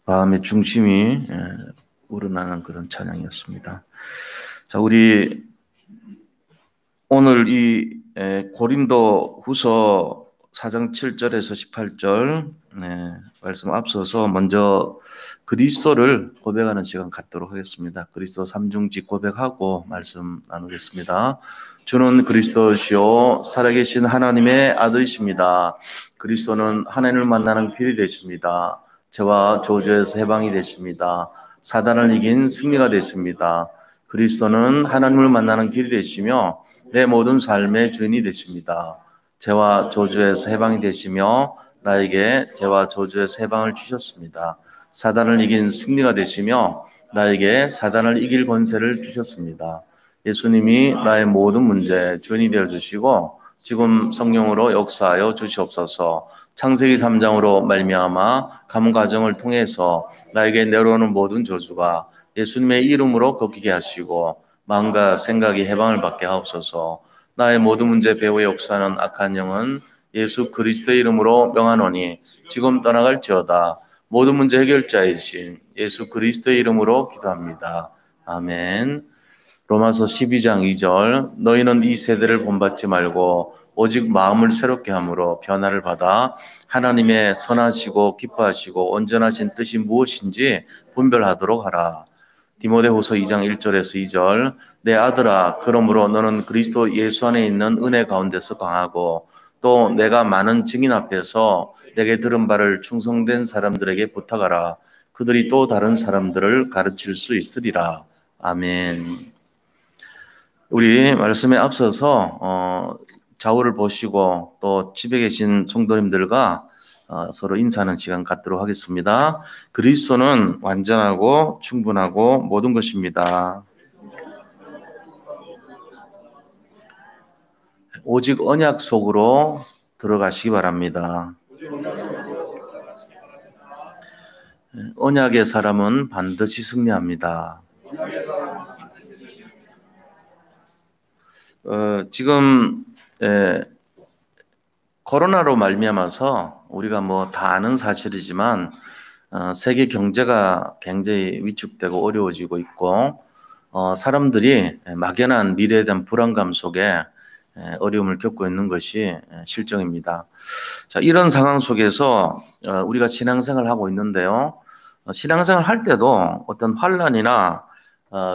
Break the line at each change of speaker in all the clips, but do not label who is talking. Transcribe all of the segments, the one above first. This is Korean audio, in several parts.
마음의 중심이 우러나는 그런 찬양이었습니다. 자, 우리 오늘 이 고린도 후서 4장 7절에서 18절 말씀 앞서서 먼저 그리스도를 고백하는 시간 갖도록 하겠습니다. 그리스도 삼중직 고백하고 말씀 나누겠습니다. 주는 그리스도시요 살아계신 하나님의 아들이십니다. 그리스도는 하나님을 만나는 길이 되십니다. 죄와 저주에서 해방이 되십니다. 사단을 이긴 승리가 되십니다. 그리스도는 하나님을 만나는 길이 되시며 내 모든 삶의 주인이 되십니다. 죄와 저주에서 해방이 되시며 나에게 죄와 저주에서 해방을 주셨습니다. 사단을 이긴 승리가 되시며 나에게 사단을 이길 권세를 주셨습니다. 예수님이 나의 모든 문제 주인이 되어주시고 지금 성령으로 역사하여 주시옵소서. 창세기 3장으로 말미암아 가문 가정을 통해서 나에게 내려오는 모든 저주가 예수님의 이름으로 꺾이게 하시고 마음과 생각이 해방을 받게 하옵소서. 나의 모든 문제 배후의 역사는 악한 영은 예수 그리스도의 이름으로 명하노니 지금 떠나갈지어다. 모든 문제 해결자이신 예수 그리스도의 이름으로 기도합니다. 아멘. 로마서 12장 2절 너희는 이 세대를 본받지 말고 오직 마음을 새롭게 함으로 변화를 받아 하나님의 선하시고 기뻐하시고 온전하신 뜻이 무엇인지 분별하도록 하라. 디모데후서 2장 1절에서 2절 내 아들아 그러므로 너는 그리스도 예수 안에 있는 은혜 가운데서 강하고 또 내가 많은 증인 앞에서 내게 들은 바를 충성된 사람들에게 부탁하라. 그들이 또 다른 사람들을 가르칠 수 있으리라. 아멘. 우리 말씀에 앞서서 좌우를 보시고 또 집에 계신 성도님들과 서로 인사하는 시간 갖도록 하겠습니다. 그리스도는 완전하고 충분하고 모든 것입니다. 오직 언약 속으로 들어가시기 바랍니다. 언약의 사람은 반드시 승리합니다. 지금 코로나로 말미암아서 우리가 뭐 다 아는 사실이지만 세계 경제가 굉장히 위축되고 어려워지고 있고 사람들이 막연한 미래에 대한 불안감 속에 어려움을 겪고 있는 것이 실정입니다. 자, 이런 상황 속에서 우리가 신앙생활을 하고 있는데요. 신앙생활 할 때도 어떤 환난이나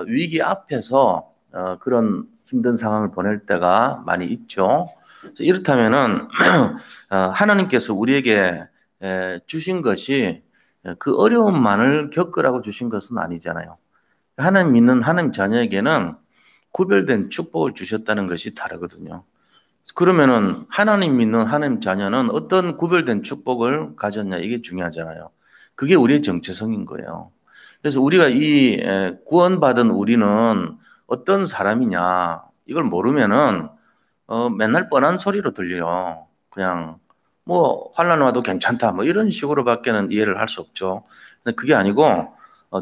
위기 앞에서 그런 힘든 상황을 보낼 때가 많이 있죠. 이렇다면은 하나님께서 우리에게 주신 것이 그 어려움만을 겪으라고 주신 것은 아니잖아요. 하나님 믿는 하나님 자녀에게는 구별된 축복을 주셨다는 것이 다르거든요. 그러면은 하나님 믿는 하나님 자녀는 어떤 구별된 축복을 가졌냐 이게 중요하잖아요. 그게 우리의 정체성인 거예요. 그래서 우리가 이 구원받은 우리는 어떤 사람이냐 이걸 모르면은 맨날 뻔한 소리로 들려요. 그냥 뭐 환난 와도 괜찮다 뭐 이런 식으로밖에는 이해를 할 수 없죠. 근데 그게 아니고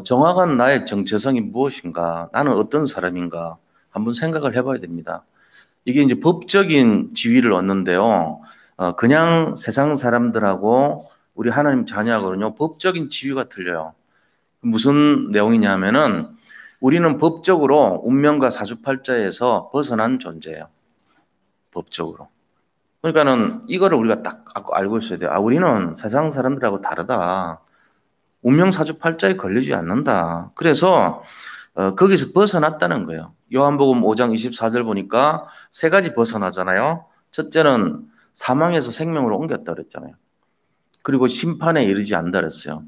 정확한 나의 정체성이 무엇인가, 나는 어떤 사람인가 한번 생각을 해봐야 됩니다. 이게 이제 법적인 지위를 얻는데요. 그냥 세상 사람들하고 우리 하나님 자녀하고는요 법적인 지위가 틀려요. 무슨 내용이냐 하면은 우리는 법적으로 운명과 사주팔자에서 벗어난 존재예요. 법적으로. 그러니까는 이거를 우리가 딱 알고 있어야 돼요. 우리는 세상 사람들하고 다르다. 운명 사주팔자에 걸리지 않는다. 그래서 거기서 벗어났다는 거예요. 요한복음 5장 24절 보니까 세 가지 벗어나잖아요. 첫째는 사망에서 생명으로 옮겼다 그랬잖아요. 그리고 심판에 이르지 않는다 그랬어요.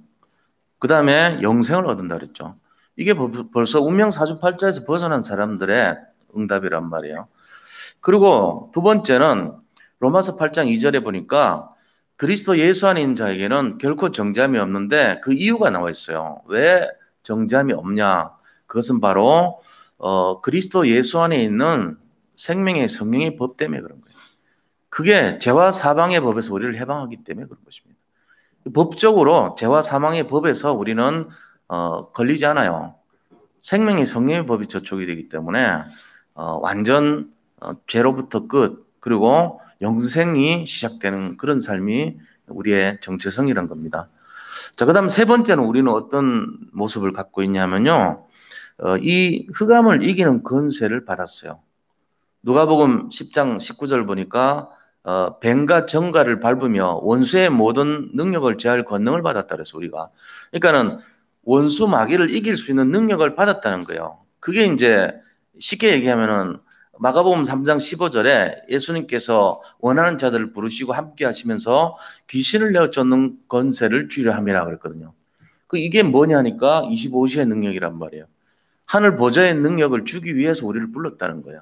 그 다음에 영생을 얻는다 그랬죠. 이게 벌써 운명 사주팔자에서 벗어난 사람들의 응답이란 말이에요. 그리고 두 번째는 로마서 8장 2절에 보니까 그리스도 예수 안에 있는 자에게는 결코 정죄함이 없는데 그 이유가 나와 있어요. 왜 정죄함이 없냐? 그것은 바로 그리스도 예수 안에 있는 생명의 성령의 법 때문에 그런 거예요. 그게 죄와 사망의 법에서 우리를 해방하기 때문에 그런 것입니다. 법적으로 죄와 사망의 법에서 우리는 걸리지 않아요. 생명의 성령의 법이 저촉이 되기 때문에 완전 죄로부터 끝 그리고 영생이 시작되는 그런 삶이 우리의 정체성이란 겁니다. 자, 그다음 세 번째는 우리는 어떤 모습을 갖고 있냐면요. 이 흑암을 이기는 권세를 받았어요. 누가복음 10장 19절 보니까 뱀과 정갈을 밟으며 원수의 모든 능력을 제할 권능을 받았다 그래서 우리가. 그러니까는 원수 마귀를 이길 수 있는 능력을 받았다는 거예요. 그게 이제 쉽게 얘기하면은 마가복음 3장 15절에 예수님께서 원하는 자들을 부르시고 함께 하시면서 귀신을 내어 쫓는 권세를 주려 함이라 그랬거든요. 이게 뭐냐니까 25시의 능력이란 말이에요. 하늘 보좌의 능력을 주기 위해서 우리를 불렀다는 거예요.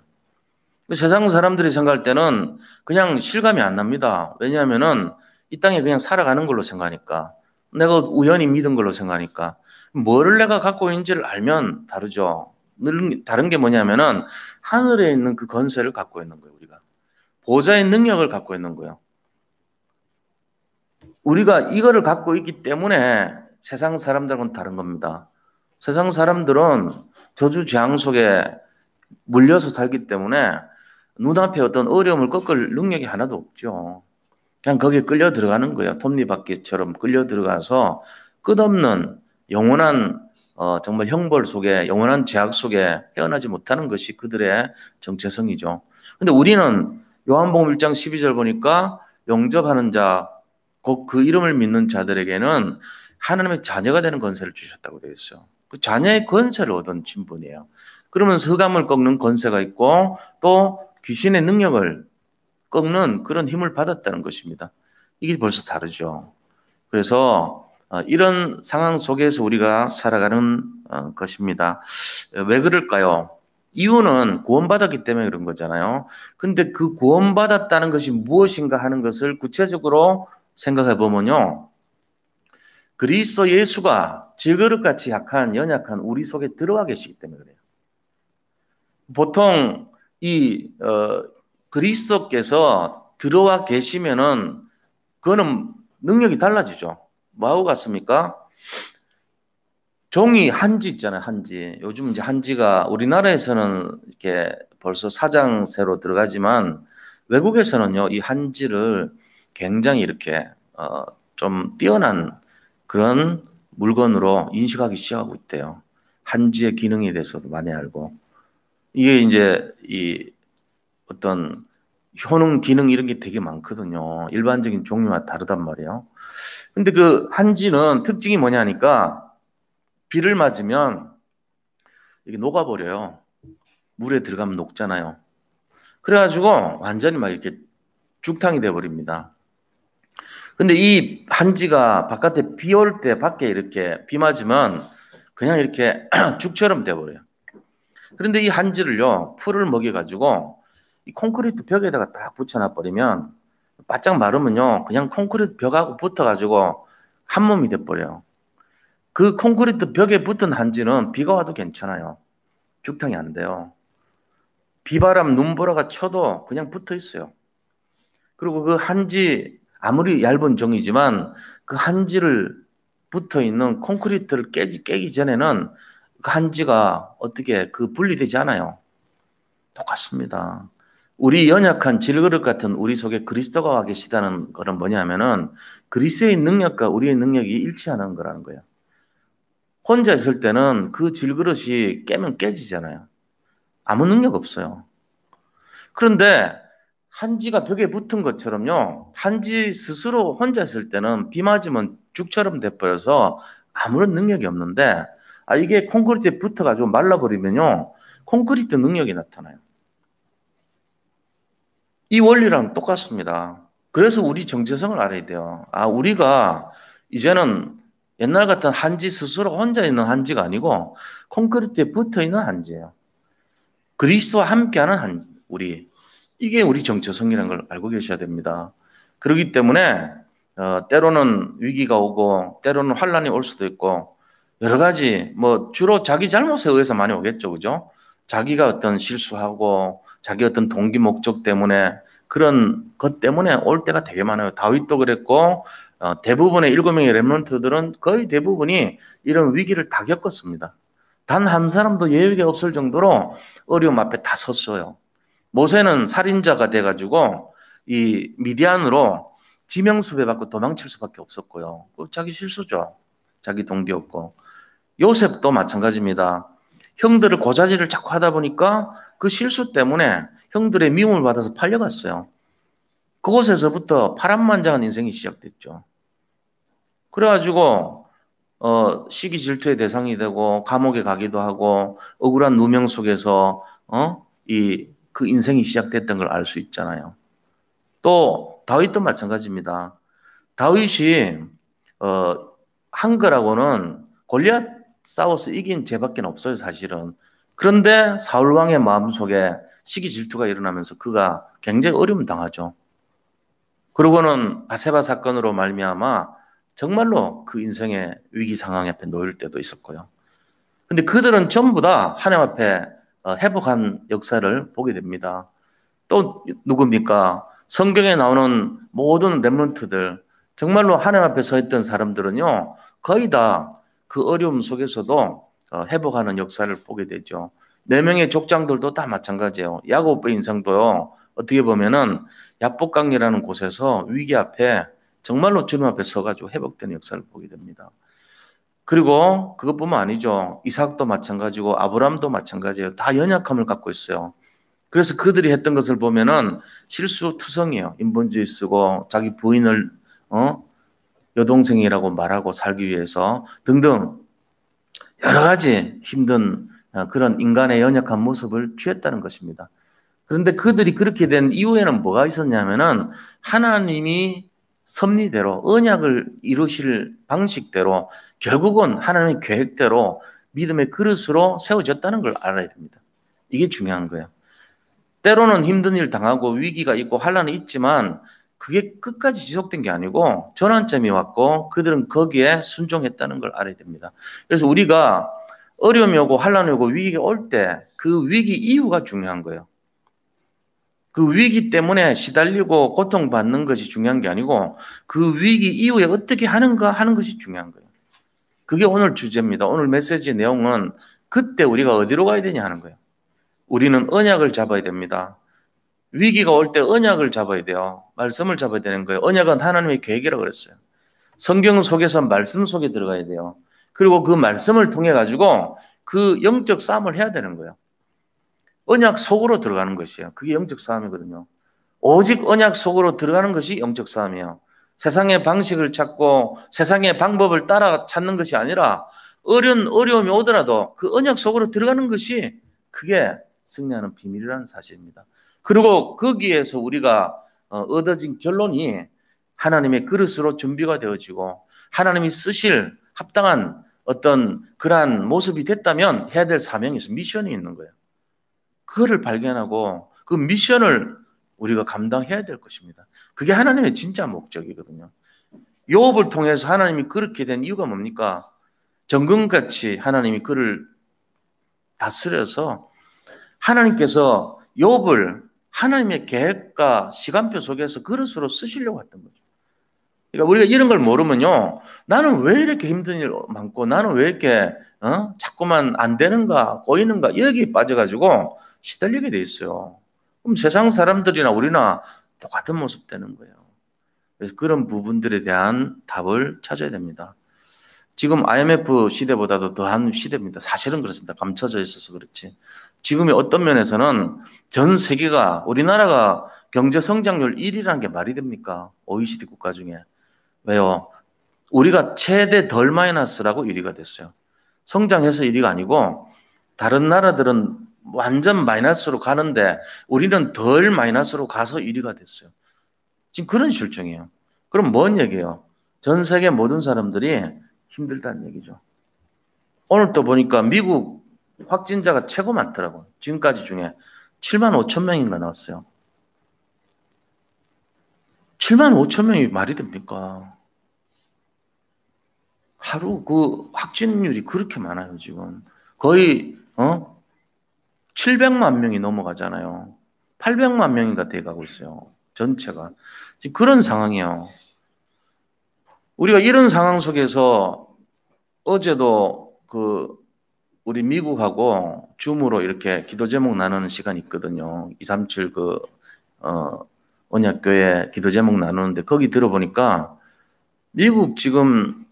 세상 사람들이 생각할 때는 그냥 실감이 안 납니다. 왜냐하면은 이 땅에 그냥 살아가는 걸로 생각하니까, 내가 우연히 믿은 걸로 생각하니까, 뭐를 내가 갖고 있는지를 알면 다르죠. 다른 게 뭐냐면은 하늘에 있는 그 권세를 갖고 있는 거예요. 우리가 보좌의 능력을 갖고 있는 거예요. 우리가 이거를 갖고 있기 때문에 세상 사람들은 다른 겁니다. 세상 사람들은 저주 재앙 속에 물려서 살기 때문에 눈앞에 어떤 어려움을 꺾을 능력이 하나도 없죠. 그냥 거기에 끌려 들어가는 거예요. 톱니바퀴처럼 끌려 들어가서 끝없는 영원한 정말 형벌 속에, 영원한 제약 속에 헤어나지 못하는 것이 그들의 정체성이죠. 근데 우리는 요한복음 1장 12절 보니까 영접하는 자, 곧 그 이름을 믿는 자들에게는 하나님의 자녀가 되는 권세를 주셨다고 되어 있어요. 그 자녀의 권세를 얻은 신분이에요. 그러면서 흑암을 꺾는 권세가 있고 또 귀신의 능력을 꺾는 그런 힘을 받았다는 것입니다. 이게 벌써 다르죠. 그래서 이런 상황 속에서 우리가 살아가는 것입니다. 왜 그럴까요? 이유는 구원받았기 때문에 그런 거잖아요. 근데 그 구원받았다는 것이 무엇인가 하는 것을 구체적으로 생각해 보면요. 그리스도 예수가 질그릇같이 약한 연약한 우리 속에 들어와 계시기 때문에 그래요. 보통 이 그리스도께서 들어와 계시면은 그거는 능력이 달라지죠. 뭐하고 같습니까? 종이 한지 있잖아요. 한지. 요즘 이제 한지가 우리나라에서는 이렇게 벌써 사장세로 들어가지만 외국에서는요, 이 한지를 굉장히 이렇게 좀 뛰어난 그런 물건으로 인식하기 시작하고 있대요. 한지의 기능에 대해서도 많이 알고. 이게 이제 이 어떤 효능, 기능 이런 게 되게 많거든요. 일반적인 종류와 다르단 말이에요. 근데 그 한지는 특징이 뭐냐니까 비를 맞으면 이게 녹아버려요. 물에 들어가면 녹잖아요. 그래가지고 완전히 막 이렇게 죽탕이 돼버립니다. 근데 이 한지가 바깥에 비 올 때 밖에 이렇게 비 맞으면 그냥 이렇게 죽처럼 돼버려요. 그런데 이 한지를요, 풀을 먹여가지고 이 콘크리트 벽에다가 딱 붙여놔버리면 바짝 마르면요, 그냥 콘크리트 벽하고 붙어가지고 한 몸이 돼버려요. 그 콘크리트 벽에 붙은 한지는 비가 와도 괜찮아요. 죽탕이 안 돼요. 비바람, 눈보라가 쳐도 그냥 붙어 있어요. 그리고 그 한지, 아무리 얇은 종이지만 그 한지를 붙어 있는 콘크리트를 깨기 전에는 그 한지가 어떻게 그 분리되지 않아요. 똑같습니다. 우리 연약한 질그릇 같은 우리 속에 그리스도가 와 계시다는 것은 뭐냐면은 그리스도의 능력과 우리의 능력이 일치하는 거라는 거예요. 혼자 있을 때는 그 질그릇이 깨면 깨지잖아요. 아무 능력 없어요. 그런데 한지가 벽에 붙은 것처럼요. 한지 스스로 혼자 있을 때는 비 맞으면 죽처럼 돼버려서 아무런 능력이 없는데 이게 콘크리트에 붙어가지고 말라버리면요. 콘크리트 능력이 나타나요. 이 원리랑 똑같습니다. 그래서 우리 정체성을 알아야 돼요. 우리가 이제는 옛날 같은 한지 스스로 혼자 있는 한지가 아니고 콘크리트에 붙어 있는 한지예요. 그리스도와 함께하는 한지, 우리. 이게 우리 정체성이라는 걸 알고 계셔야 됩니다. 그렇기 때문에 때로는 위기가 오고 때로는 환란이 올 수도 있고 여러 가지 뭐 주로 자기 잘못에 의해서 많이 오겠죠, 그죠? 자기가 어떤 실수하고 자기 어떤 동기 목적 때문에 그런 것 때문에 올 때가 되게 많아요. 다윗도 그랬고 대부분의 7명의 렘넌트들은 거의 대부분이 이런 위기를 다 겪었습니다. 단 한 사람도 예외가 없을 정도로 어려움 앞에 다 섰어요. 모세는 살인자가 돼가지고 이 미디안으로 지명수배 받고 도망칠 수밖에 없었고요. 자기 실수죠. 자기 동기였고. 요셉도 마찬가지입니다. 형들을 고자질을 자꾸 하다 보니까 그 실수 때문에 형들의 미움을 받아서 팔려갔어요. 그곳에서부터 파란만장한 인생이 시작됐죠. 그래가지고 시기 질투의 대상이 되고 감옥에 가기도 하고 억울한 누명 속에서 그 인생이 시작됐던 걸 알 수 있잖아요. 또 다윗도 마찬가지입니다. 다윗이 한 거라고는 골리앗 싸워서 이긴 죄밖에 없어요, 사실은. 그런데 사울 왕의 마음속에 시기 질투가 일어나면서 그가 굉장히 어려움 당하죠. 그러고는 바세바 사건으로 말미암아 정말로 그 인생의 위기 상황 앞에 놓일 때도 있었고요. 근데 그들은 전부 다 하나님 앞에 회복한 역사를 보게 됩니다. 또 누굽니까? 성경에 나오는 모든 렘넌트들, 정말로 하나님 앞에 서 있던 사람들은요, 거의 다 그 어려움 속에서도 회복하는 역사를 보게 되죠. 네 명의 족장들도 다 마찬가지예요. 야곱의 인생도요, 어떻게 보면은 야복강이라는 곳에서 위기 앞에 정말로 주님 앞에 서가지고 회복되는 역사를 보게 됩니다. 그리고 그것뿐만 아니죠. 이삭도 마찬가지고 아브라함도 마찬가지예요. 다 연약함을 갖고 있어요. 그래서 그들이 했던 것을 보면은 실수투성이에요. 인본주의 쓰고 자기 부인을 여동생이라고 말하고 살기 위해서 등등 여러 가지 힘든 그런 인간의 연약한 모습을 취했다는 것입니다. 그런데 그들이 그렇게 된 이후에는 뭐가 있었냐면은 하나님이 섭리대로 언약을 이루실 방식대로 결국은 하나님의 계획대로 믿음의 그릇으로 세워졌다는 걸 알아야 됩니다. 이게 중요한 거예요. 때로는 힘든 일 당하고 위기가 있고 환란이 있지만 그게 끝까지 지속된 게 아니고 전환점이 왔고 그들은 거기에 순종했다는 걸 알아야 됩니다. 그래서 우리가 어려움이 오고 환란이 오고 위기가 올 때 그 위기 이유가 중요한 거예요. 그 위기 때문에 시달리고 고통받는 것이 중요한 게 아니고 그 위기 이후에 어떻게 하는가 하는 것이 중요한 거예요. 그게 오늘 주제입니다. 오늘 메시지의 내용은 그때 우리가 어디로 가야 되냐 하는 거예요. 우리는 언약을 잡아야 됩니다. 위기가 올 때 언약을 잡아야 돼요. 말씀을 잡아야 되는 거예요. 언약은 하나님의 계획이라고 그랬어요. 성경 속에서 말씀 속에 들어가야 돼요. 그리고 그 말씀을 통해 가지고 그 영적 싸움을 해야 되는 거예요. 언약 속으로 들어가는 것이에요. 그게 영적 싸움이거든요. 오직 언약 속으로 들어가는 것이 영적 싸움이에요. 세상의 방식을 찾고 세상의 방법을 따라 찾는 것이 아니라 어려움이 오더라도 그 언약 속으로 들어가는 것이 그게 승리하는 비밀이라는 사실입니다. 그리고 거기에서 우리가 얻어진 결론이 하나님의 그릇으로 준비가 되어지고 하나님이 쓰실 합당한 어떤 그러한 모습이 됐다면 해야 될 사명이 있어요. 미션이 있는 거예요. 그거를 발견하고 그 미션을 우리가 감당해야 될 것입니다. 그게 하나님의 진짜 목적이거든요. 욥을 통해서 하나님이 그렇게 된 이유가 뭡니까? 정금같이 하나님이 그를 다스려서 하나님께서 욥을 하나님의 계획과 시간표 속에서 그릇으로 쓰시려고 했던 거죠. 그러니까 우리가 이런 걸 모르면요, 나는 왜 이렇게 힘든 일 많고 나는 왜 이렇게 자꾸만 안 되는가 꼬이는가 여기에 빠져가지고 시달리게 돼 있어요. 그럼 세상 사람들이나 우리나 똑같은 모습 되는 거예요. 그래서 그런 부분들에 대한 답을 찾아야 됩니다. 지금 IMF 시대보다도 더한 시대입니다. 사실은 그렇습니다. 감춰져 있어서 그렇지. 지금의 어떤 면에서는 전 세계가 우리나라가 경제 성장률 1위라는 게 말이 됩니까? OECD 국가 중에. 왜요? 우리가 최대 덜 마이너스라고 1위가 됐어요. 성장해서 1위가 아니고 다른 나라들은 완전 마이너스로 가는데 우리는 덜 마이너스로 가서 1위가 됐어요. 지금 그런 실정이에요. 그럼 뭔 얘기예요? 전 세계 모든 사람들이 힘들다는 얘기죠. 오늘 또 보니까 미국 확진자가 최고 많더라고요. 지금까지 중에 7만 5천 명인가 나왔어요. 7만 5천 명이 말이 됩니까? 하루 그 확진율이 그렇게 많아요, 지금. 거의 700만 명이 넘어가잖아요. 800만 명인가 돼가고 있어요. 전체가. 지금 그런 상황이에요. 우리가 이런 상황 속에서 어제도 우리 미국하고 줌으로 이렇게 기도 제목 나누는 시간이 있거든요. 237 언약교회 기도 제목 나누는데 거기 들어보니까 미국 지금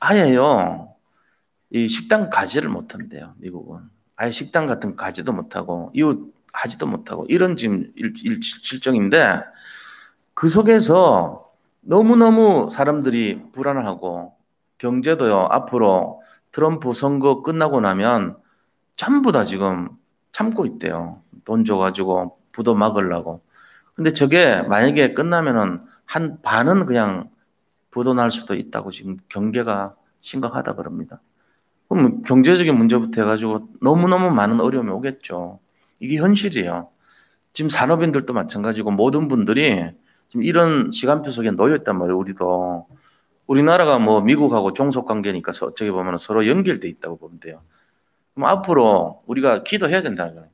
아예요. 이 식당 가지를 못한대요. 미국은. 아예 식당 같은 거 가지도 못하고 이웃 하지도 못하고 이런 지금 실정인데 그 속에서 너무너무 사람들이 불안하고 경제도요. 앞으로 트럼프 선거 끝나고 나면 전부 다 지금 참고 있대요. 돈 줘가지고 부도 막으려고. 근데 저게 만약에 끝나면은 한 반은 그냥 부도 날 수도 있다고 지금 경계가 심각하다 그럽니다. 그럼 경제적인 문제부터 해가지고 너무너무 많은 어려움이 오겠죠. 이게 현실이에요. 지금 산업인들도 마찬가지고 모든 분들이 지금 이런 시간표 속에 놓여 있단 말이에요. 우리도. 우리나라가 뭐 미국하고 종속 관계니까 어떻게 보면 서로 연결돼 있다고 보면 돼요. 그럼 앞으로 우리가 기도해야 된다는 거예요.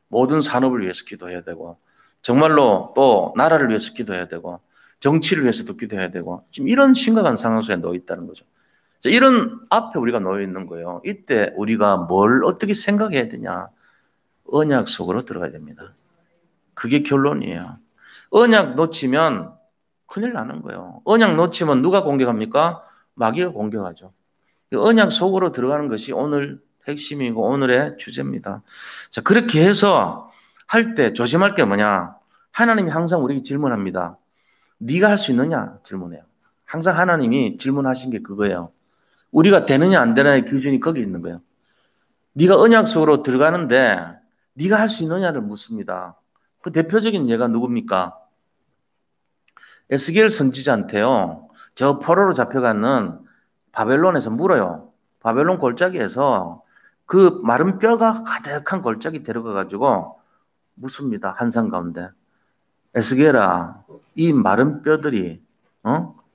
모든 산업을 위해서 기도해야 되고 정말로 또 나라를 위해서 기도해야 되고 정치를 위해서도 기도해야 되고 지금 이런 심각한 상황 속에 놓여 있다는 거죠. 이런 앞에 우리가 놓여 있는 거예요. 이때 우리가 뭘 어떻게 생각해야 되냐. 언약 속으로 들어가야 됩니다. 그게 결론이에요. 언약 놓치면 큰일 나는 거예요. 언약 놓치면 누가 공격합니까? 마귀가 공격하죠. 언약 속으로 들어가는 것이 오늘 핵심이고 오늘의 주제입니다. 자, 그렇게 해서 할 때 조심할 게 뭐냐? 하나님이 항상 우리에게 질문합니다. 네가 할 수 있느냐? 질문해요. 항상 하나님이 질문하신 게 그거예요. 우리가 되느냐 안 되느냐의 기준이 거기 있는 거예요. 네가 언약 속으로 들어가는데 네가 할 수 있느냐를 묻습니다. 그 대표적인 예가 누굽니까? 에스겔 선지자한테요. 저 포로로 잡혀가는 바벨론에서 물어요. 바벨론 골짜기에서 그 마른 뼈가 가득한 골짜기 데려가가지고 묻습니다. 한산 가운데. 에스겔아, 이 마른 뼈들이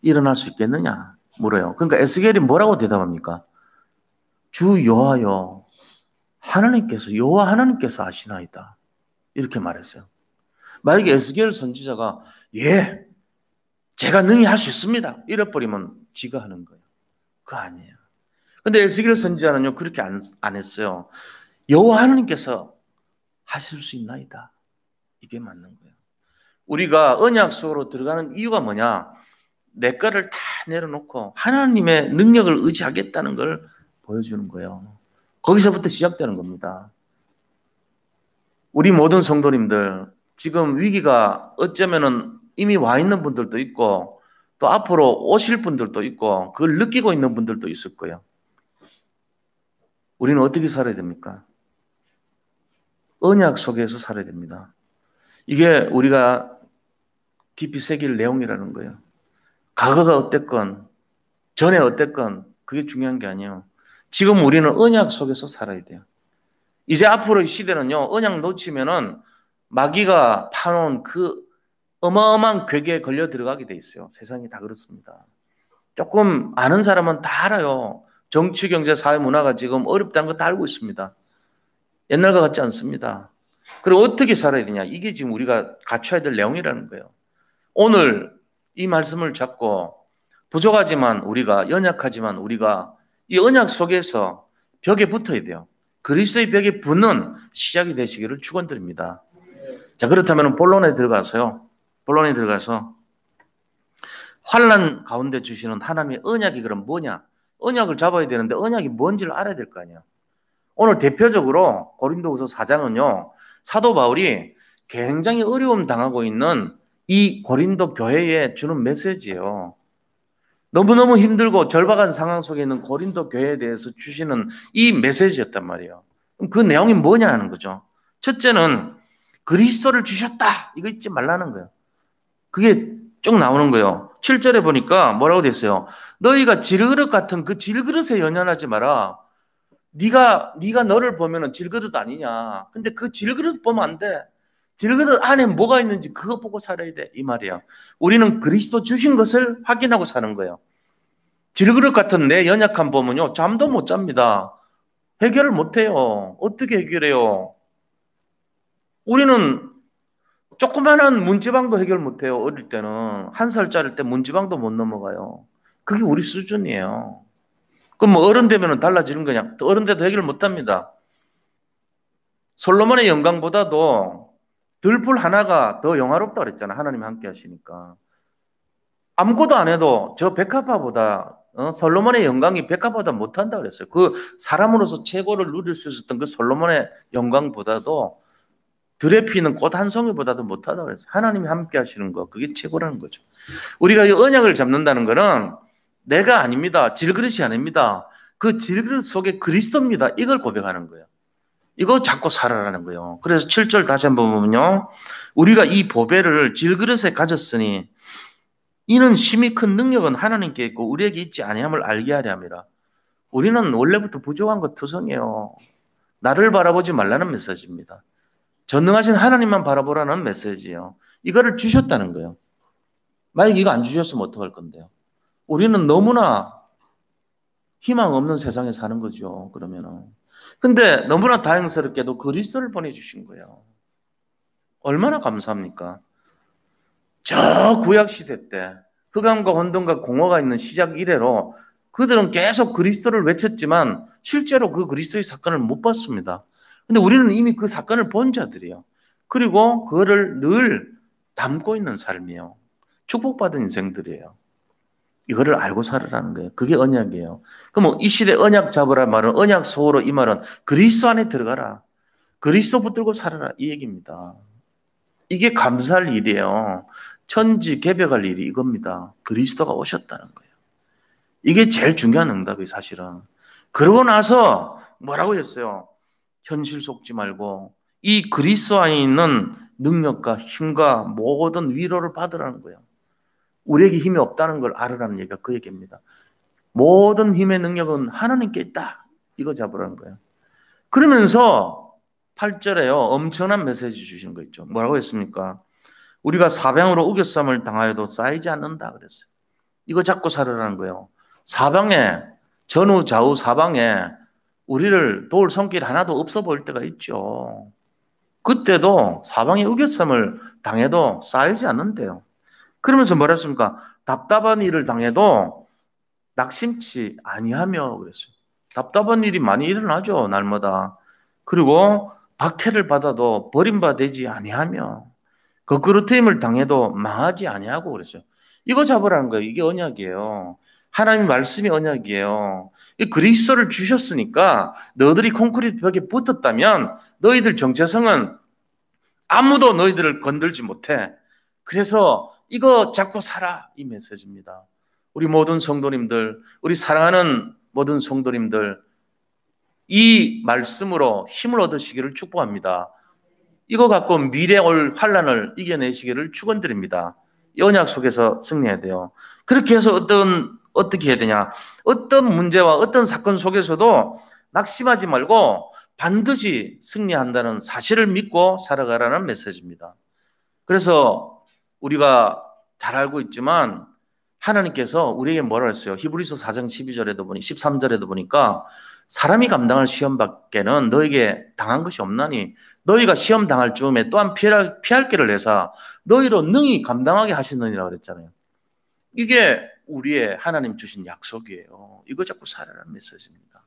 일어날 수 있겠느냐? 물어요. 그러니까 에스겔이 뭐라고 대답합니까? 주 여호와여, 하나님께서 여호와 하나님께서 아시나이다. 이렇게 말했어요. 만약에 에스겔 선지자가 예, 제가 능히 할 수 있습니다. 이래버리면 지가 하는 거예요. 그거 아니에요. 근데 에스겔 선지자는요 그렇게 안 했어요. 여호와 하나님께서 하실 수 있나이다. 이게 맞는 거예요. 우리가 언약 속으로 들어가는 이유가 뭐냐? 내 거를 다 내려놓고 하나님의 능력을 의지하겠다는 걸 보여주는 거예요. 거기서부터 시작되는 겁니다. 우리 모든 성도님들 지금 위기가 어쩌면은 이미 와 있는 분들도 있고 또 앞으로 오실 분들도 있고 그걸 느끼고 있는 분들도 있을 거예요. 우리는 어떻게 살아야 됩니까? 언약 속에서 살아야 됩니다. 이게 우리가 깊이 새길 내용이라는 거예요. 과거가 어땠건 전에 어땠건 그게 중요한 게 아니에요. 지금 우리는 언약 속에서 살아야 돼요. 이제 앞으로의 시대는요. 언약 놓치면은 마귀가 파놓은 그 어마어마한 괴계에 걸려 들어가게 돼 있어요. 세상이 다 그렇습니다. 조금 아는 사람은 다 알아요. 정치, 경제, 사회, 문화가 지금 어렵다는 거 다 알고 있습니다. 옛날과 같지 않습니다. 그리고 어떻게 살아야 되냐. 이게 지금 우리가 갖춰야 될 내용이라는 거예요. 오늘 이 말씀을 잡고 부족하지만 우리가 연약하지만 우리가 이 언약 속에서 벽에 붙어야 돼요. 그리스도의 벽에 붙는 시작이 되시기를 축원드립니다. 자, 그렇다면 본론에 들어가서요. 본론에 들어가서 환난 가운데 주시는 하나님의 언약이 그럼 뭐냐? 언약을 잡아야 되는데 언약이 뭔지를 알아야 될 거 아니야. 오늘 대표적으로 고린도후서 4장은요. 사도 바울이 굉장히 어려움 당하고 있는 이 고린도 교회에 주는 메시지예요. 너무너무 힘들고 절박한 상황 속에 있는 고린도 교회에 대해서 주시는 이 메시지였단 말이에요. 그럼 그 내용이 뭐냐 하는 거죠. 첫째는 그리스도를 주셨다. 이거 잊지 말라는 거예요. 그게 쭉 나오는 거예요. 7절에 보니까 뭐라고 됐어요? 너희가 질그릇 같은 그 질그릇에 연연하지 마라. 네가 너를 보면은 질그릇 아니냐. 근데 그 질그릇 보면 안 돼. 질그릇 안에 뭐가 있는지 그거 보고 살아야 돼. 이 말이에요. 우리는 그리스도 주신 것을 확인하고 사는 거예요. 질그릇 같은 내 연약함 보면요. 잠도 못 잡니다. 해결을 못 해요. 어떻게 해결해요? 우리는 조그마한 문지방도 해결 못 해요. 어릴 때는. 1살짜리 때 문지방도 못 넘어가요. 그게 우리 수준이에요. 그럼 뭐 어른 되면 달라지는 거냐? 어른 돼도 해결 못 합니다. 솔로몬의 영광보다도 들불 하나가 더 영화롭다 그랬잖아. 하나님이 함께 하시니까. 아무것도 안 해도 저 백합화보다 솔로몬의 영광이 백합보다 못한다 그랬어요. 그 사람으로서 최고를 누릴 수 있었던 그 솔로몬의 영광보다도 들에 피는 꽃 한 송이보다도 못하다 그랬어요. 하나님이 함께 하시는 거, 그게 최고라는 거죠. 우리가 이 언약을 잡는다는 거는 내가 아닙니다. 질그릇이 아닙니다. 그 질그릇 속에 그리스도입니다. 이걸 고백하는 거예요. 이거 잡고 살아라는 거예요. 그래서 7절 다시 한번 보면요. 우리가 이 보배를 질그릇에 가졌으니 이는 심히 큰 능력은 하나님께 있고 우리에게 있지 아니함을 알게 하려 함이라. 우리는 원래부터 부족한 것 투성이에요. 나를 바라보지 말라는 메시지입니다. 전능하신 하나님만 바라보라는 메시지예요. 이거를 주셨다는 거예요. 만약에 이거 안 주셨으면 어떡할 건데요? 우리는 너무나 희망 없는 세상에 사는 거죠. 그러면은. 근데 너무나 다행스럽게도 그리스도를 보내주신 거예요. 얼마나 감사합니까? 저 구약시대 때 흑암과 혼돈과 공허가 있는 시작 이래로 그들은 계속 그리스도를 외쳤지만 실제로 그 그리스도의 사건을 못 봤습니다. 근데 우리는 이미 그 사건을 본 자들이에요. 그리고 그거를 늘 담고 있는 삶이에요. 축복받은 인생들이에요. 이거를 알고 살으라는 거예요. 그게 언약이에요. 그럼 이 시대 언약 잡으라 말은 언약 속으로 이 말은 그리스도 안에 들어가라. 그리스도 붙들고 살아라 이 얘기입니다. 이게 감사할 일이에요. 천지 개벽할 일이 이겁니다. 그리스도가 오셨다는 거예요. 이게 제일 중요한 응답이 사실은. 그러고 나서 뭐라고 했어요? 현실 속지 말고 이 그리스도 안에 있는 능력과 힘과 모든 위로를 받으라는 거예요. 우리에게 힘이 없다는 걸 알으라는 얘기가 그 얘기입니다. 모든 힘의 능력은 하나님께 있다. 이거 잡으라는 거예요. 그러면서 8절에요. 엄청난 메시지 주시는 거 있죠. 뭐라고 했습니까? 우리가 사방으로 우겨쌈을 당하여도 쌓이지 않는다 그랬어요. 이거 잡고 살으라는 거예요. 사방에 전후 좌우 사방에 우리를 도울 손길 하나도 없어 보일 때가 있죠. 그때도 사방에 우겨쌈을 당해도 쌓이지 않는데요. 그러면서 뭐라 했습니까? 답답한 일을 당해도 낙심치 아니하며 그랬어요. 답답한 일이 많이 일어나죠, 날마다. 그리고 박해를 받아도 버림받지 아니하며 거꾸로 트임을 당해도 망하지 아니하고 그랬어요. 이거 잡으라는 거예요. 이게 언약이에요. 하나님 말씀이 언약이에요. 이 그리스도를 주셨으니까 너희들이 콘크리트 벽에 붙었다면 너희들 정체성은 아무도 너희들을 건들지 못해. 그래서 이거 잡고 살아 이 메시지입니다. 우리 모든 성도님들, 우리 사랑하는 모든 성도님들 이 말씀으로 힘을 얻으시기를 축복합니다. 이거 갖고 미래 올 환란을 이겨내시기를 축원드립니다. 이 언약 속에서 승리해야 돼요. 그렇게 해서 어떻게 해야 되냐? 어떤 문제와 어떤 사건 속에서도 낙심하지 말고 반드시 승리한다는 사실을 믿고 살아가라는 메시지입니다. 그래서 우리가 잘 알고 있지만 하나님께서 우리에게 뭐라 했어요? 히브리서 4장 12절에도 보니 13절에도 보니까 사람이 감당할 시험밖에는 너에게 당한 것이 없나니 너희가 시험 당할 즈음에 또한 피할 길을 내사 너희로 능히 감당하게 하시느니라 그랬잖아요. 이게 우리의 하나님 주신 약속이에요. 이거 자꾸 살아라는 메시지입니다.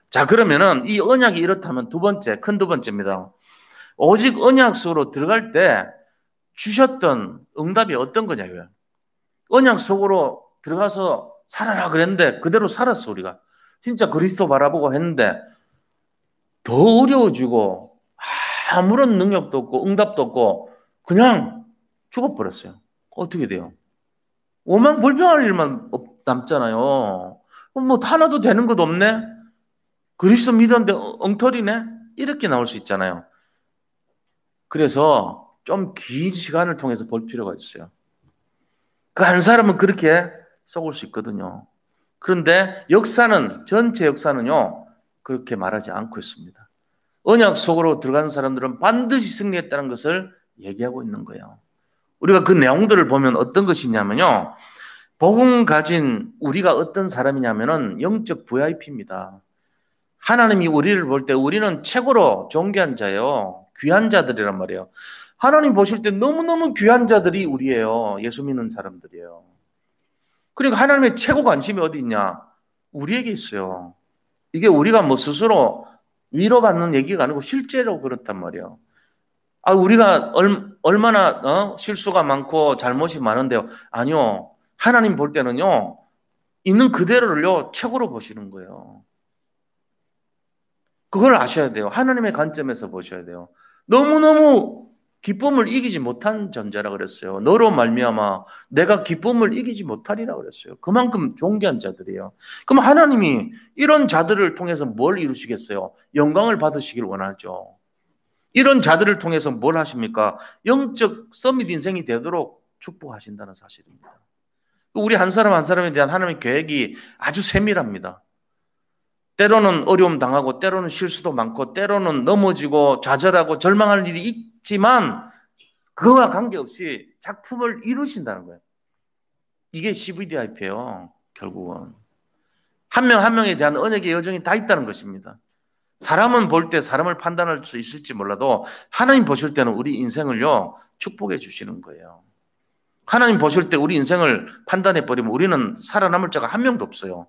자, 그러면은 이 언약이 이렇다면 큰 두 번째입니다. 오직 언약 속으로 들어갈 때 주셨던 응답이 어떤 거냐고요. 언약 속으로 들어가서 살아라 그랬는데 그대로 살았어 우리가. 진짜 그리스도 바라보고 했는데 더 어려워지고 아무런 능력도 없고 응답도 없고 그냥 죽어버렸어요. 어떻게 돼요? 오만 불평할 일만 남잖아요. 뭐 하나도 되는 것도 없네. 그리스도 믿었는데 엉터리네. 이렇게 나올 수 있잖아요. 그래서 좀 긴 시간을 통해서 볼 필요가 있어요. 그 한 사람은 그렇게 속을 수 있거든요. 그런데 전체 역사는요, 그렇게 말하지 않고 있습니다. 언약 속으로 들어간 사람들은 반드시 승리했다는 것을 얘기하고 있는 거예요. 우리가 그 내용들을 보면 어떤 것이냐면요, 복음 가진 우리가 어떤 사람이냐면은 영적 VIP입니다. 하나님이 우리를 볼 때 우리는 최고로 존귀한 자예요. 귀한 자들이란 말이에요. 하나님 보실 때 너무너무 귀한 자들이 우리예요. 예수 믿는 사람들이에요. 그러니까 하나님의 최고 관심이 어디 있냐? 우리에게 있어요. 이게 우리가 뭐 스스로 위로받는 얘기가 아니고 실제로 그렇단 말이에요. 우리가 얼마나 실수가 많고 잘못이 많은데요. 아니요. 하나님 볼 때는요. 있는 그대로를요. 최고로 보시는 거예요. 그걸 아셔야 돼요. 하나님의 관점에서 보셔야 돼요. 너무너무 기쁨을 이기지 못한 존재라 그랬어요. 너로 말미암아 내가 기쁨을 이기지 못하리라 그랬어요. 그만큼 존귀한 자들이에요. 그럼 하나님이 이런 자들을 통해서 뭘 이루시겠어요? 영광을 받으시길 원하죠. 이런 자들을 통해서 뭘 하십니까? 영적 서밋 인생이 되도록 축복하신다는 사실입니다. 우리 한 사람 한 사람에 대한 하나님의 계획이 아주 세밀합니다. 때로는 어려움 당하고 때로는 실수도 많고 때로는 넘어지고 좌절하고 절망할 일이 있지만 그거와 관계없이 작품을 이루신다는 거예요. 이게 CVDIP예요. 결국은. 한 명 한 명에 대한 언약의 여정이 다 있다는 것입니다. 사람은 볼 때 사람을 판단할 수 있을지 몰라도 하나님 보실 때는 우리 인생을요 축복해 주시는 거예요. 하나님 보실 때 우리 인생을 판단해 버리면 우리는 살아남을 자가 한 명도 없어요.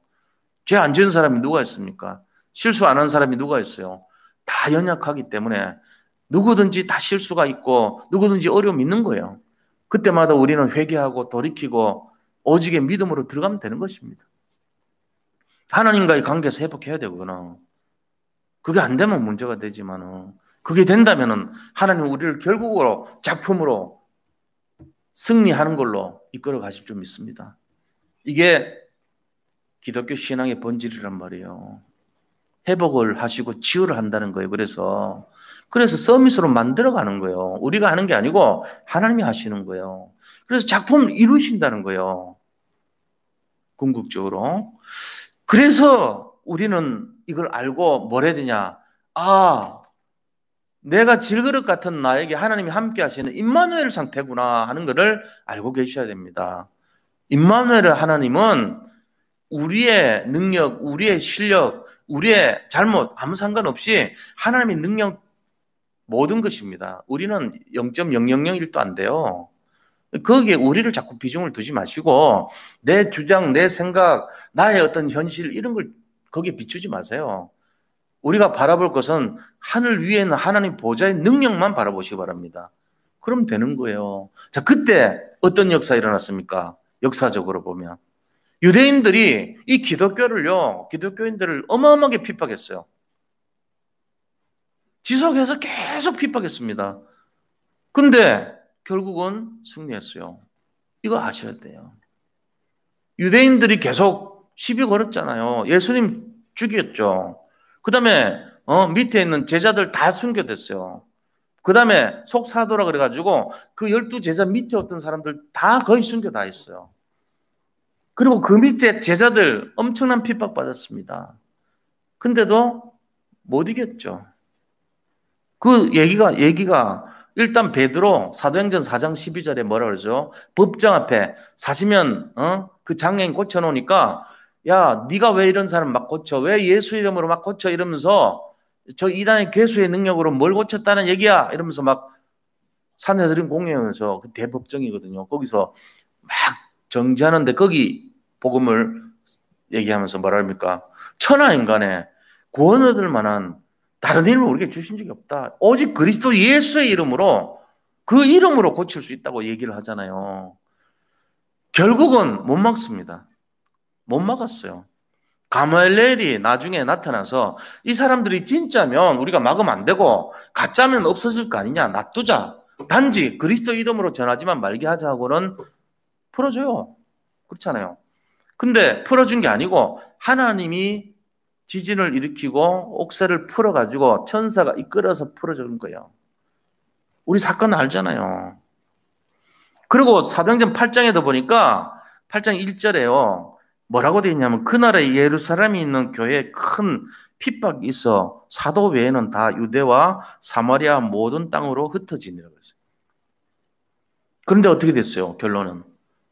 죄 안 지은 사람이 누가 있습니까? 실수 안 한 사람이 누가 있어요? 다 연약하기 때문에 누구든지 다 실수가 있고 누구든지 어려움이 있는 거예요. 그때마다 우리는 회개하고 돌이키고 오직의 믿음으로 들어가면 되는 것입니다. 하나님과의 관계에서 회복해야 되거나 그게 안 되면 문제가 되지만은 그게 된다면은 하나님 우리를 결국으로 작품으로 승리하는 걸로 이끌어 가실 줄 믿습니다. 이게 기독교 신앙의 본질이란 말이에요. 회복을 하시고 치유를 한다는 거예요. 그래서 서밋으로 만들어가는 거예요. 우리가 하는 게 아니고 하나님이 하시는 거예요. 그래서 작품을 이루신다는 거예요. 궁극적으로. 그래서 우리는 이걸 알고 뭘 해야 되냐. 내가 질그릇 같은 나에게 하나님이 함께 하시는 임마누엘 상태구나 하는 것을 알고 계셔야 됩니다. 임마누엘 하나님은 우리의 능력, 우리의 실력, 우리의 잘못 아무 상관없이 하나님의 능력 모든 것입니다. 우리는 0.0001도 안 돼요. 거기에 우리를 자꾸 비중을 두지 마시고 내 주장, 내 생각, 나의 어떤 현실 이런 걸 거기에 비추지 마세요. 우리가 바라볼 것은 하늘 위에 있는 하나님 보좌의 능력만 바라보시기 바랍니다. 그럼 되는 거예요. 자, 그때 어떤 역사 일어났습니까? 역사적으로 보면 유대인들이 이 기독교인들을 어마어마하게 핍박했어요. 지속해서 계속 핍박했습니다. 근데 결국은 승리했어요. 이거 아셔야 돼요. 유대인들이 계속 시비 걸었잖아요. 예수님 죽였죠. 그 다음에 밑에 있는 제자들 다 순교됐어요. 그 다음에 속사도라 그래가지고 그 12제자 밑에 어떤 사람들 다 거의 순교 다 했어요. 그리고 그 밑에 제자들 엄청난 핍박받았습니다. 근데도 못 이겼죠. 그 얘기가 일단 베드로 사도행전 4장 12절에 뭐라 그러죠? 법정 앞에 사시면 그 장애인 고쳐놓으니까 야 네가 왜 이런 사람 막 고쳐? 왜 예수 이름으로 막 고쳐? 이러면서 저 이단의 괴수의 능력으로 뭘 고쳤다는 얘기야? 이러면서 막 산헤드린 공회에서 그 대법정이거든요. 거기서 막 정지하는데 거기 복음을 얘기하면서 뭐라 합니까? 천하 인간에 구원 얻을 만한 다른 이름을 우리에게 주신 적이 없다. 오직 그리스도 예수의 이름으로 그 이름으로 고칠 수 있다고 얘기를 하잖아요. 결국은 못 막습니다. 못 막았어요. 가말리엘이 나중에 나타나서 이 사람들이 진짜면 우리가 막으면 안 되고 가짜면 없어질 거 아니냐. 놔두자. 단지 그리스도 이름으로 전하지만 말게 하자고는 풀어줘요. 그렇잖아요. 근데 풀어준 게 아니고 하나님이 지진을 일으키고 옥새를 풀어가지고 천사가 이끌어서 풀어주는 거예요. 우리 사건 알잖아요. 그리고 사도행전 8장에도 보니까 8장 1절에요. 뭐라고 되어 있냐면 그날에 예루살렘에 있는 교회에 큰 핍박이 있어 사도 외에는 다 유대와 사마리아 모든 땅으로 흩어지니라 그랬어요. 그런데 어떻게 됐어요? 결론은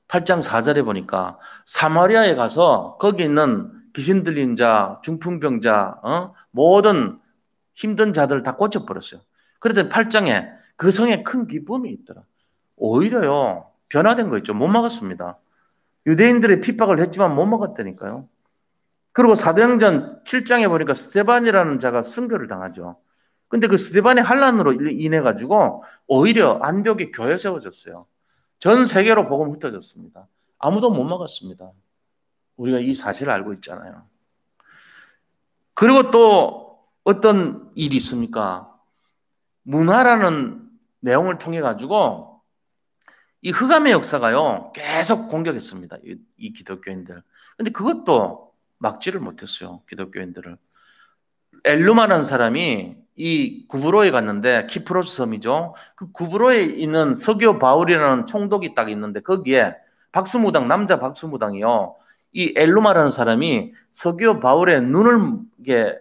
8장 4절에 보니까 사마리아에 가서 거기 있는 귀신 들린 자, 중풍병자, 모든 힘든 자들 다 고쳐버렸어요. 그래서 8장에 그 성에 큰 기쁨이 있더라. 오히려요, 변화된 거 있죠. 못 막았습니다. 유대인들의 핍박을 했지만 못 막았다니까요. 그리고 사도행전 7장에 보니까 스데반이라는 자가 순교를 당하죠. 근데 그 스데반의 환란으로 인해 가지고 오히려 안디옥에 교회 세워졌어요. 전 세계로 복음 흩어졌습니다. 아무도 못 막았습니다. 우리가 이 사실을 알고 있잖아요. 그리고 또 어떤 일이 있습니까? 문화라는 내용을 통해 가지고 이 흑암의 역사가요 계속 공격했습니다. 이 기독교인들. 근데 그것도 막지를 못했어요. 기독교인들을. 엘루마라는 사람이 이 구브로에 갔는데, 키프로스 섬이죠. 그 구브로에 있는 서교 바울이라는 총독이 딱 있는데 거기에 박수무당, 남자 박수무당이요, 이 엘루마라는 사람이 서교 바울의 눈을 이게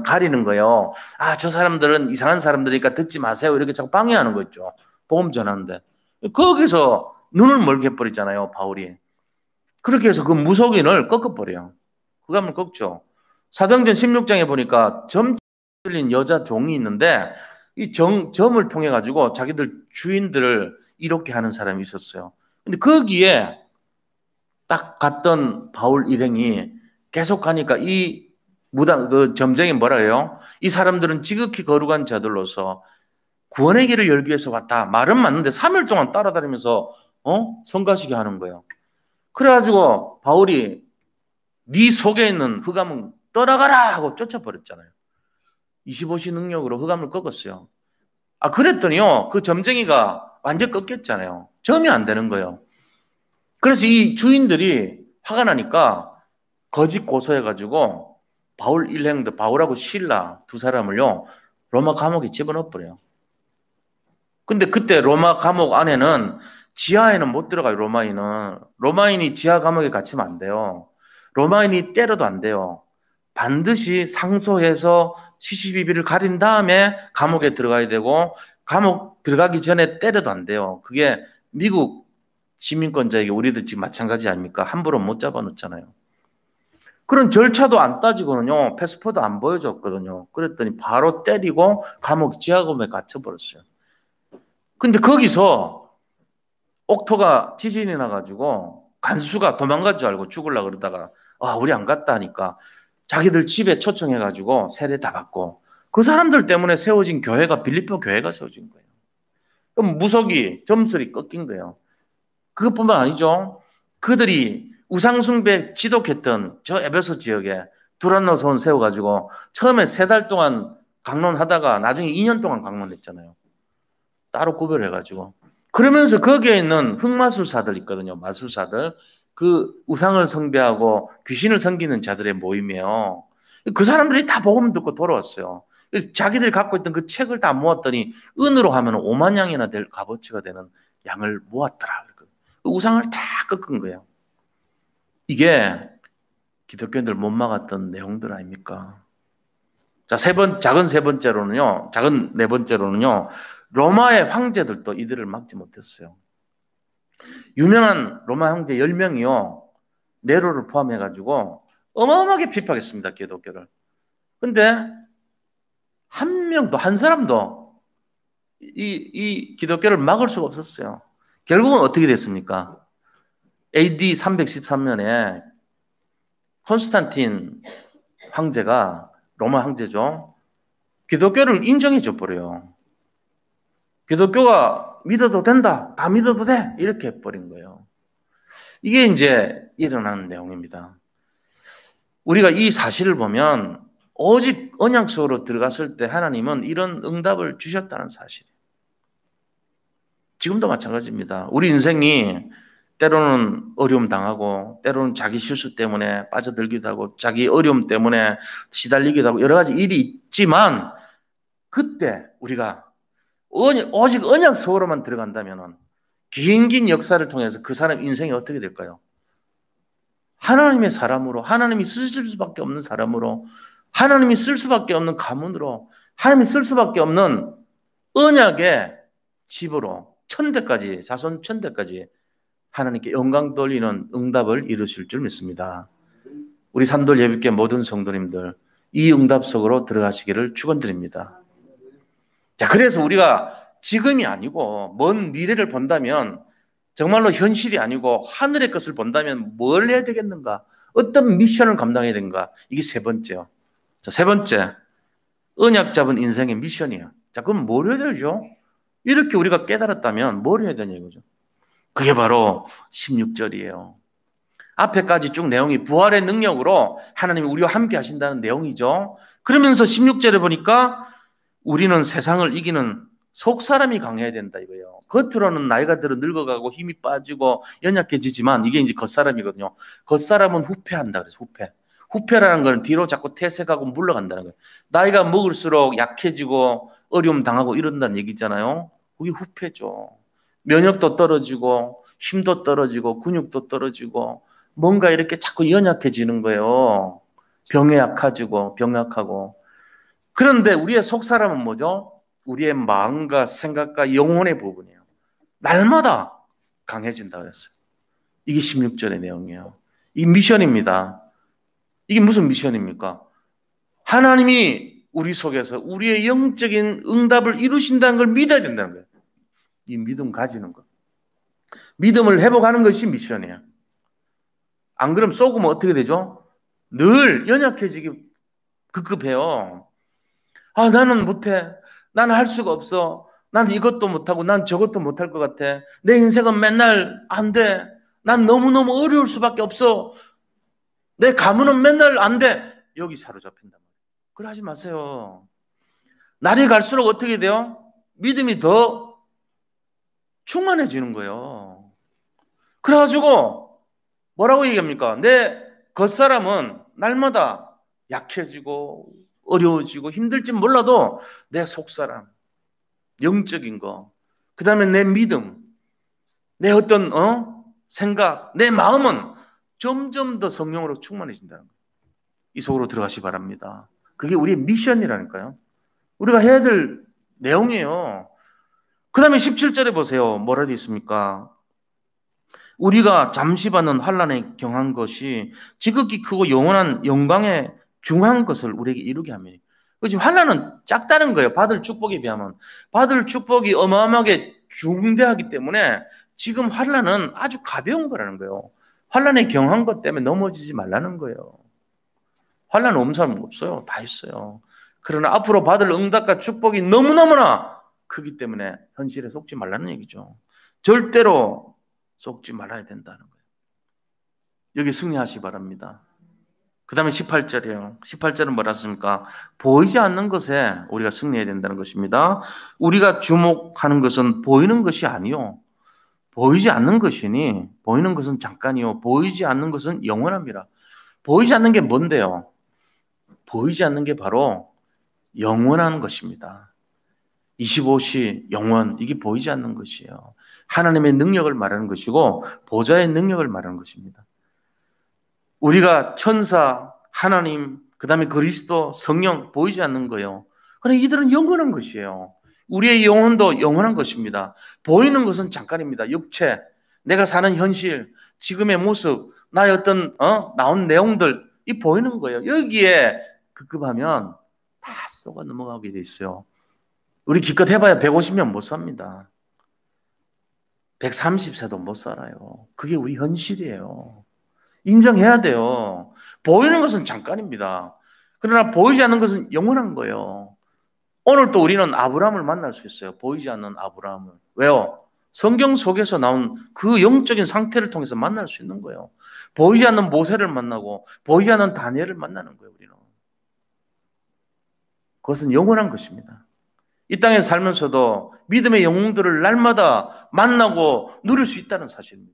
가리는 거예요. 아, 저 사람들은 이상한 사람들이니까 듣지 마세요. 이렇게 자꾸 방해하는 거 있죠. 복음 전하는데. 거기서 눈을 멀게 해버리잖아요, 바울이. 그렇게 해서 그 무속인을 꺾어버려요. 흑암을 꺾죠. 사도행전 16장에 보니까 점 들린 여자 종이 있는데 이 점을 통해 가지고 자기들 주인들을 이롭게 하는 사람이 있었어요. 근데 거기에 딱 갔던 바울 일행이 계속 가니까 이 무당 그 점쟁이 뭐라 그래요? 이 사람들은 지극히 거룩한 자들로서 구원의 길을 열기 위해서 왔다. 말은 맞는데 3일 동안 따라다니면서 성가시게 하는 거예요. 그래가지고 바울이 네 속에 있는 흑암은 떠나가라 하고 쫓아버렸잖아요. 25시 능력으로 흑암을 꺾었어요. 아, 그랬더니요, 그 점쟁이가 완전 꺾였잖아요. 점이 안 되는 거예요. 그래서 이 주인들이 화가 나니까 거짓 고소해가지고 바울 일행들, 바울하고 실라 두 사람을요, 로마 감옥에 집어넣어버려요. 근데 그때 로마 감옥 안에는 지하에는 못 들어가요, 로마인은. 로마인이 지하 감옥에 갇히면 안 돼요. 로마인이 때려도 안 돼요. 반드시 상소해서 시시비비를 가린 다음에 감옥에 들어가야 되고, 감옥 들어가기 전에 때려도 안 돼요. 그게 미국 시민권자에게 우리도 지금 마찬가지 아닙니까? 함부로 못 잡아놓잖아요. 그런 절차도 안 따지고는요, 패스포드 안 보여줬거든요. 그랬더니 바로 때리고 감옥 지하감옥에 갇혀버렸어요. 근데 거기서 옥토가 지진이 나가지고 간수가 도망갈 줄 알고 죽으려고 그러다가 우리 안 갔다 하니까 자기들 집에 초청해가지고 세례 다 받고, 그 사람들 때문에 세워진 교회가 빌립보 교회가 세워진 거예요. 그럼 무속이 점술이 꺾인 거예요. 그것뿐만 아니죠. 그들이 우상숭배 지독했던 저 에베소 지역에 두란노선 세워가지고 처음에 3달 동안 강론하다가 나중에 2년 동안 강론했잖아요. 따로 구별해가지고. 그러면서 거기에 있는 흑마술사들 있거든요. 마술사들. 그 우상을 숭배하고 귀신을 섬기는 자들의 모임이에요. 그 사람들이 다 복음 듣고 돌아왔어요. 자기들이 갖고 있던 그 책을 다 모았더니 은으로 하면 5만 양이나 될 값어치가 되는 양을 모았더라. 그 우상을 다 꺾은 거예요. 이게 기독교인들 못 막았던 내용들 아닙니까? 자, 작은 네 번째로는요, 로마의 황제들도 이들을 막지 못했어요. 유명한 로마 황제 10명이요, 네로를 포함해가지고 어마어마하게 핍박했습니다, 기독교를. 근데 한 사람도 이 기독교를 막을 수가 없었어요. 결국은 어떻게 됐습니까? AD 313년에 콘스탄틴 황제가, 로마 황제죠, 기독교를 인정해 줘 버려요. 기독교가 믿어도 된다, 다 믿어도 돼, 이렇게 해버린 거예요. 이게 이제 일어난 내용입니다. 우리가 이 사실을 보면 오직 언약 속으로 들어갔을 때 하나님은 이런 응답을 주셨다는 사실이에요. 지금도 마찬가지입니다. 우리 인생이 때로는 어려움 당하고, 때로는 자기 실수 때문에 빠져들기도 하고, 자기 어려움 때문에 시달리기도 하고, 여러 가지 일이 있지만, 그때 우리가 오직 언약 속으로만 들어간다면 긴 역사를 통해서 그 사람 인생이 어떻게 될까요? 하나님의 사람으로, 하나님이 쓰실 수밖에 없는 사람으로, 하나님이 쓸 수밖에 없는 가문으로, 하나님이 쓸 수밖에 없는 언약의 집으로 천대까지, 자손 천대까지 하나님께 영광 돌리는 응답을 이루실 줄 믿습니다. 우리 산돌 예비교회 모든 성도님들, 이 응답 속으로 들어가시기를 축원드립니다. 자, 그래서 우리가 지금이 아니고 먼 미래를 본다면, 정말로 현실이 아니고 하늘의 것을 본다면 뭘 해야 되겠는가? 어떤 미션을 감당해야 되는가? 이게 세 번째요. 자, 세 번째, 언약 잡은 인생의 미션이야. 자, 그럼 뭘 해야 되죠? 이렇게 우리가 깨달았다면 뭘 해야 되냐 이거죠. 그게 바로 16절이에요. 앞에까지 쭉 내용이 부활의 능력으로 하나님이 우리와 함께 하신다는 내용이죠. 그러면서 16절에 보니까 우리는 세상을 이기는 속사람이 강해야 된다 이거예요. 겉으로는 나이가 들어 늙어가고 힘이 빠지고 연약해지지만 이게 이제 겉사람이거든요. 겉사람은 후패한다 그래서 후패. 후패라는 거는 뒤로 자꾸 퇴색하고 물러간다는 거예요. 나이가 먹을수록 약해지고 어려움 당하고 이런다는 얘기잖아요. 그게 후패죠. 면역도 떨어지고 힘도 떨어지고 근육도 떨어지고 뭔가 이렇게 자꾸 연약해지는 거예요. 병에 약해지고 병약하고. 그런데 우리의 속사람은 뭐죠? 우리의 마음과 생각과 영혼의 부분이에요. 날마다 강해진다 그랬어요. 이게 16절의 내용이에요. 이 미션입니다. 이게 무슨 미션입니까? 하나님이 우리 속에서 우리의 영적인 응답을 이루신다는 걸 믿어야 된다는 거예요. 이 믿음 가지는 것. 믿음을 회복하는 것이 미션이에요. 안 그러면 쏘으면 어떻게 되죠? 늘 연약해지기 급급해요. 아, 나는 못해. 나는 할 수가 없어. 난 이것도 못하고 난 저것도 못할 것 같아. 내 인생은 맨날 안 돼. 난 너무너무 어려울 수밖에 없어. 내 가문은 맨날 안 돼. 여기 사로잡힌단 말이에요. 그래 하지 마세요. 날이 갈수록 어떻게 돼요? 믿음이 더 충만해지는 거예요. 그래가지고 뭐라고 얘기합니까? 내 겉사람은 날마다 약해지고 어려워지고 힘들지 몰라도 내 속사람, 영적인 거, 그 다음에 내 믿음, 내 어떤 생각, 내 마음은 점점 더 성령으로 충만해진다는 거예요. 이 속으로 들어가시 바랍니다. 그게 우리의 미션이라니까요. 우리가 해야 될 내용이에요. 그 다음에 17절에 보세요. 뭐라 되어 있습니까? 우리가 잠시 받는 환난에 경한 것이 지극히 크고 영원한 영광에 중한 것을 우리에게 이루게 하며. 지금 환난은 작다는 거예요. 받을 축복에 비하면. 받을 축복이 어마어마하게 중대하기 때문에 지금 환난은 아주 가벼운 거라는 거예요. 환난에 경한 것 때문에 넘어지지 말라는 거예요. 환난 없는 사람은 없어요. 다 있어요. 그러나 앞으로 받을 응답과 축복이 너무너무나 크기 때문에 현실에 속지 말라는 얘기죠. 절대로 속지 말아야 된다는 거예요. 여기 승리하시 바랍니다. 그 다음에 18절이에요. 18절은 뭐라 했습니까? 보이지 않는 것에 우리가 승리해야 된다는 것입니다. 우리가 주목하는 것은 보이는 것이 아니요. 보이지 않는 것이니 보이는 것은 잠깐이요. 보이지 않는 것은 영원합니다. 보이지 않는 게 뭔데요? 보이지 않는 게 바로 영원한 것입니다. 25시 영원, 이게 보이지 않는 것이에요. 하나님의 능력을 말하는 것이고 보좌의 능력을 말하는 것입니다. 우리가 천사, 하나님, 그 다음에 그리스도, 성령 보이지 않는 거예요. 그런데 이들은 영원한 것이에요. 우리의 영혼도 영원한 것입니다. 보이는 것은 잠깐입니다. 육체, 내가 사는 현실, 지금의 모습, 나의 어떤 나온 내용들, 이 보이는 거예요. 여기에 급급하면 다 쏘가 넘어가게 돼 있어요. 우리 기껏 해봐야 150년 못 삽니다. 130세도 못 살아요. 그게 우리 현실이에요. 인정해야 돼요. 보이는 것은 잠깐입니다. 그러나 보이지 않는 것은 영원한 거예요. 오늘 또 우리는 아브라함을 만날 수 있어요. 보이지 않는 아브라함을. 왜요? 성경 속에서 나온 그 영적인 상태를 통해서 만날 수 있는 거예요. 보이지 않는 모세를 만나고 보이지 않는 다니엘을 만나는 거예요. 우리는. 그것은 영원한 것입니다. 이 땅에 살면서도 믿음의 영웅들을 날마다 만나고 누릴 수 있다는 사실입니다.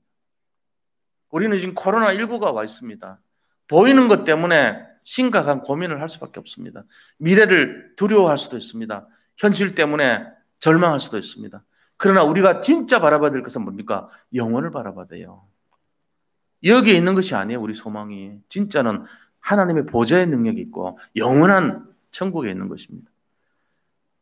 우리는 지금 코로나19가 와 있습니다. 보이는 것 때문에 심각한 고민을 할 수밖에 없습니다. 미래를 두려워할 수도 있습니다. 현실 때문에 절망할 수도 있습니다. 그러나 우리가 진짜 바라봐야 될 것은 뭡니까? 영혼을 바라봐야 돼요. 여기에 있는 것이 아니에요. 우리 소망이. 진짜는 하나님의 보좌의 능력이 있고 영원한 천국에 있는 것입니다.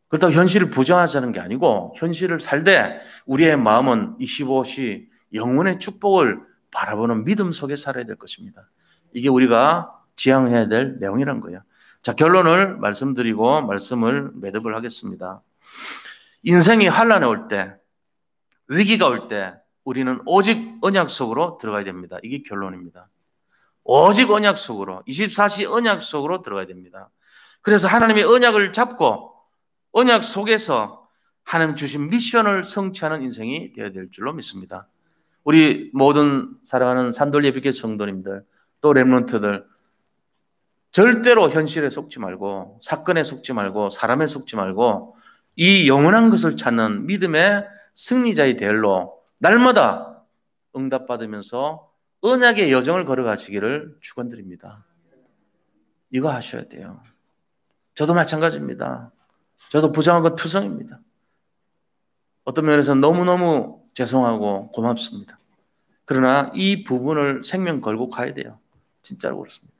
그렇다고 현실을 부정하자는 게 아니고 현실을 살되 우리의 마음은 25시 영혼의 축복을 바라보는 믿음 속에 살아야 될 것입니다. 이게 우리가 지향해야 될 내용이란 거예요. 자, 결론을 말씀드리고 말씀을 매듭을 하겠습니다. 인생이 환난에 올 때, 위기가 올 때 우리는 오직 언약 속으로 들어가야 됩니다. 이게 결론입니다. 오직 언약 속으로, 24시 언약 속으로 들어가야 됩니다. 그래서 하나님의 언약을 잡고 언약 속에서 하나님 주신 미션을 성취하는 인생이 되어야 될 줄로 믿습니다. 우리 모든 사랑하는 산돌 예비교 성도님들, 또 렘넌트들, 절대로 현실에 속지 말고 사건에 속지 말고 사람에 속지 말고 이 영원한 것을 찾는 믿음의 승리자의 대열로 날마다 응답받으면서 언약의 여정을 걸어가시기를 축원드립니다. 이거 하셔야 돼요. 저도 마찬가지입니다. 저도 부정하고 투성입니다. 어떤 면에서 너무너무 죄송하고 고맙습니다. 그러나 이 부분을 생명 걸고 가야 돼요. 진짜로 그렇습니다.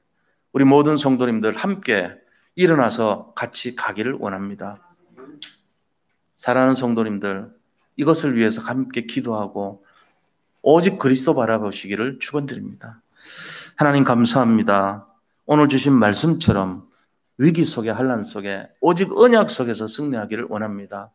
우리 모든 성도님들 함께 일어나서 같이 가기를 원합니다. 사랑하는 성도님들, 이것을 위해서 함께 기도하고 오직 그리스도 바라보시기를 축원드립니다. 하나님 감사합니다. 오늘 주신 말씀처럼 위기 속에 환난 속에 오직 언약 속에서 승리하기를 원합니다.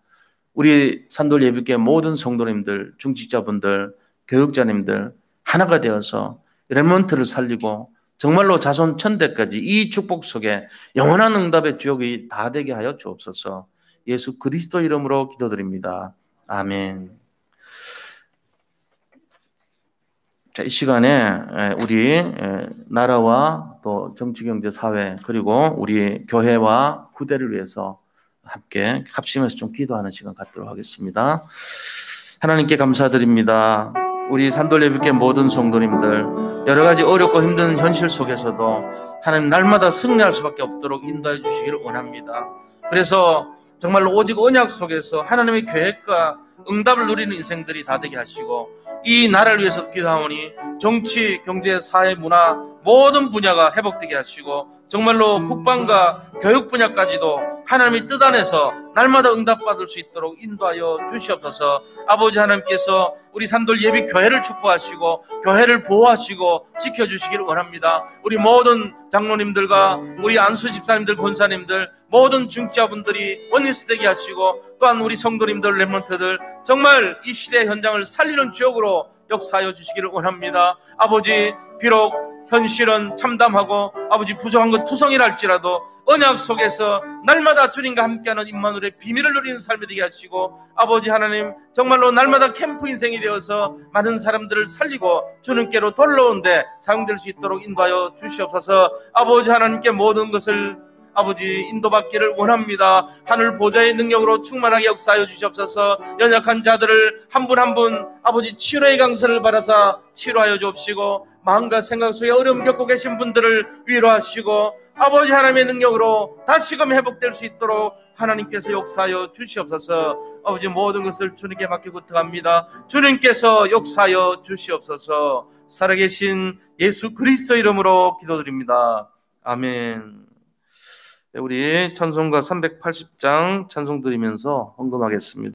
우리 산돌 예비교회 모든 성도님들, 중직자분들, 교육자님들 하나가 되어서 렘넌트를 살리고 정말로 자손 천대까지 이 축복 속에 영원한 응답의 주역이 다 되게 하여 주옵소서. 예수 그리스도 이름으로 기도드립니다. 아멘. 자, 이 시간에 우리 나라와 또 정치, 경제, 사회 그리고 우리 교회와 후대를 위해서 함께 합심해서 좀 기도하는 시간 갖도록 하겠습니다. 하나님께 감사드립니다. 우리 산돌 예비교회 모든 성도님들 여러 가지 어렵고 힘든 현실 속에서도 하나님 날마다 승리할 수밖에 없도록 인도해 주시기를 원합니다. 그래서 정말로 오직 언약 속에서 하나님의 계획과 응답을 누리는 인생들이 다 되게 하시고 이 나라를 위해서 기도하오니 정치, 경제, 사회, 문화 모든 분야가 회복되게 하시고 정말로 국방과 교육 분야까지도 하나님의 뜻 안에서 날마다 응답받을 수 있도록 인도하여 주시옵소서. 아버지 하나님께서 우리 산돌 예비 교회를 축복하시고 교회를 보호하시고 지켜주시기를 원합니다. 우리 모든 장로님들과 우리 안수 집사님들, 권사님들 모든 중직자분들이 원리스 되게 하시고 또한 우리 성도님들, 렘넌트들 정말 이 시대 현장을 살리는 지역으로 역사하여 주시기를 원합니다. 아버지 비록 현실은 참담하고 아버지 부정한 것 투성이랄지라도 언약 속에서 날마다 주님과 함께하는 임마누엘의 비밀을 누리는 삶이 되게 하시고 아버지 하나님 정말로 날마다 캠프 인생이 되어서 많은 사람들을 살리고 주님께로 돌아오는데 사용될 수 있도록 인도하여 주시옵소서. 아버지 하나님께 모든 것을 아버지 인도받기를 원합니다. 하늘 보좌의 능력으로 충만하게 역사하여 주시옵소서. 연약한 자들을 한 분 한 분 아버지 치료의 강선을 받아서 치료하여 주옵시고 마음과 생각 속에 어려움 겪고 계신 분들을 위로하시고 아버지 하나님의 능력으로 다시금 회복될 수 있도록 하나님께서 역사하여 주시옵소서. 아버지 모든 것을 주님께 맡기고 들어갑니다. 주님께서 역사하여 주시옵소서. 살아계신 예수 그리스도 이름으로 기도드립니다. 아멘. 우리 찬송가 380장 찬송 드리면서 헌금하겠습니다.